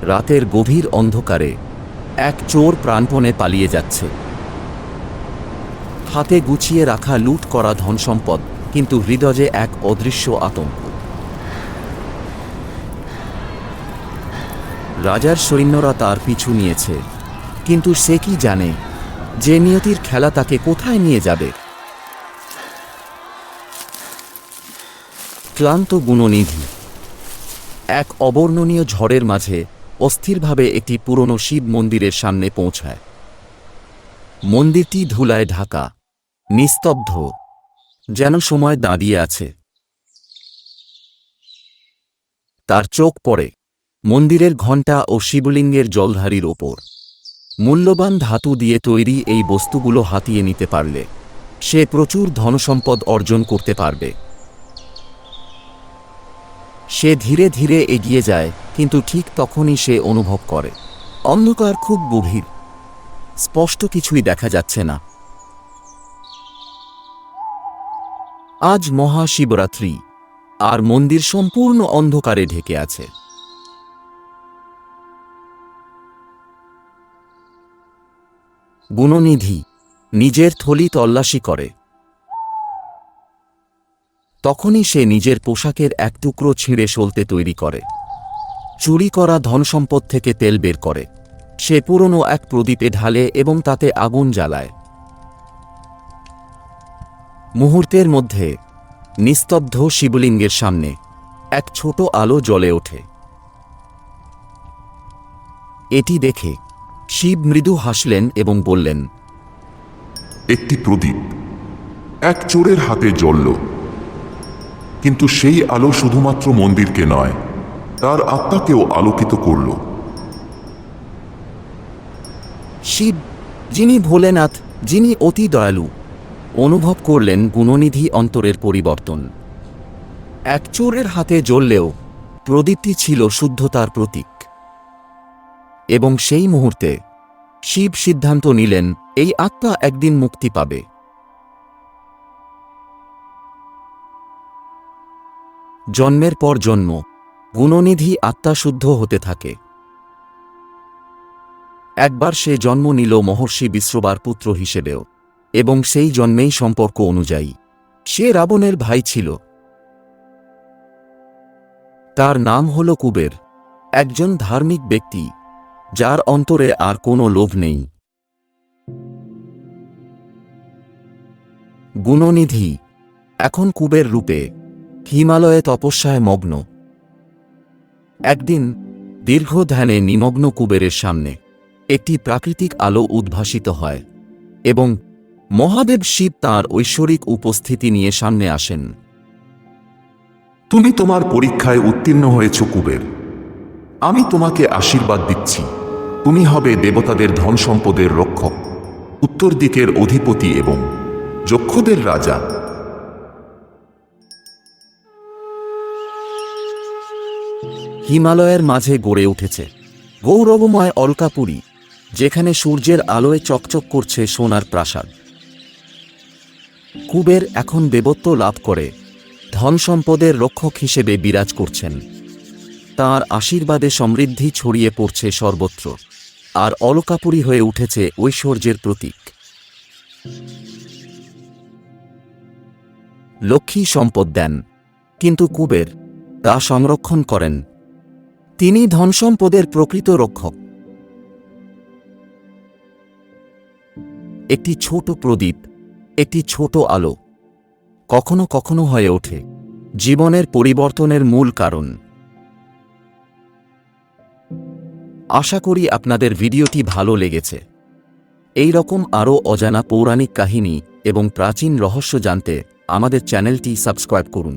রাতের গভীর অন্ধকারে এক চোর প্রাণপণে পালিয়ে যাচ্ছে। হাতে গুছিয়ে রাখা লুট করা ধনসম্পদ, কিন্তু হৃদয়ে এক অদৃশ্য আতঙ্ক। রাজার সৈন্যরা তার পিছু নিয়েছে, কিন্তু সে কি জানে যে নিয়তির খেলা তাকে কোথায় নিয়ে যাবে? ক্লান্ত গুণনিধি এক অবর্ণনীয় ঝড়ের মাঝে অস্থিরভাবে একটি পুরনো শিব মন্দিরের সামনে পৌঁছায়। মন্দিরটি ধুলায় ঢাকা, নিস্তব্ধ, যেন সময় দাঁড়িয়ে আছে। তার চোখ পড়ে মন্দিরের ঘণ্টা ও শিবলিঙ্গের জলধারীর ওপর। মূল্যবান ধাতু দিয়ে তৈরি এই বস্তুগুলো হাতিয়ে নিতে পারলে সে প্রচুর ধনসম্পদ অর্জন করতে পারবে। সে ধীরে ধীরে এগিয়ে যায়, কিন্তু ঠিক তখনই সে অনুভব করে অন্ধকার খুব গভীর, স্পষ্ট কিছুই দেখা যাচ্ছে না। আজ মহাশিবরাত্রি, আর মন্দির সম্পূর্ণ অন্ধকারে ঢেকে আছে। গুণনিধি নিজের থলি তল্লাশি করে। তখনই সে নিজের পোশাকের এক টুকরো ছিঁড়ে সলতে তৈরি করে। চুরি করা ধনসম্পদ থেকে তেল বের করে সে পুরনো এক প্রদীপে ঢালে এবং তাতে আগুন জ্বালায়। মুহূর্তের মধ্যে নিস্তব্ধ শিবলিঙ্গের সামনে এক ছোট আলো জ্বলে ওঠে। এটি দেখে শিব মৃদু হাসলেন এবং বললেন, একটি প্রদীপ এক চোরের হাতে জ্বলল, কিন্তু সেই আলো শুধুমাত্র মন্দিরকে নয়, তার আত্মাকেও আলোকিত করল। শিব, যিনি ভোলেনাথ, যিনি অতি দয়ালু, অনুভব করলেন গুণনিধি অন্তরের পরিবর্তন। এক চোরের হাতে জ্বললেও প্রদীপটি ছিল শুদ্ধতার প্রতীক। এবং সেই মুহূর্তে শিব সিদ্ধান্ত নিলেন এই আত্মা একদিন মুক্তি পাবে। জন্মের পর জন্ম গুণনিধি আত্মা শুদ্ধ হতে থাকে। একবার সে জন্ম নিল মহর্ষি বিশ্রবার পুত্র হিসেবেও, এবং সেই জন্মেই সম্পর্ক অনুযায়ী সে রাবণের ভাই ছিল। তার নাম হল কুবের, একজন ধার্মিক ব্যক্তি যার অন্তরে আর কোনো লোভ নেই। গুণনিধি এখন কুবের রূপে হিমালয়ে তপস্যায় মগ্ন। একদিন দীর্ঘ ধ্যানে নিমগ্ন কুবেরের সামনে একটি প্রাকৃতিক আলো উদ্ভাসিত হয় এবং মহাদেব শিব তাঁর ঐশ্বরিক উপস্থিতি নিয়ে সামনে আসেন। তুমি তোমার পরীক্ষায় উত্তীর্ণ হয়েছ কুবের। আমি তোমাকে আশীর্বাদ দিচ্ছি। তুমি হবে দেবতাদের ধন সম্পদের রক্ষক, উত্তর দিকের অধিপতি এবং যক্ষদের রাজা। হিমালয়ের মাঝে গড়ে উঠেছে গৌরবময় অলকাপুরী, যেখানে সূর্যের আলোয় চকচক করছে সোনার প্রাসাদ। কুবের এখন দেবত্ব লাভ করে ধন সম্পদের রক্ষক হিসেবে বিরাজ করছেন। তাঁর আশীর্বাদে সমৃদ্ধি ছড়িয়ে পড়ছে সর্বত্র, আর অলকাপুরী হয়ে উঠেছে ঐশ্বর্যের প্রতীক। লক্ষ্মী সম্পদ দেন, কিন্তু কুবের তা সংরক্ষণ করেন। তিনি ধনসম্পদের প্রকৃত রক্ষক। একটি ছোট প্রদীপ, একটি ছোট আলো কখনো কখনো হয়ে ওঠে জীবনের পরিবর্তনের মূল কারণ। আশা করি আপনাদের ভিডিওটি ভালো লেগেছে। এই রকম আরও অজানা পৌরাণিক কাহিনী এবং প্রাচীন রহস্য জানতে আমাদের চ্যানেলটি সাবস্ক্রাইব করুন।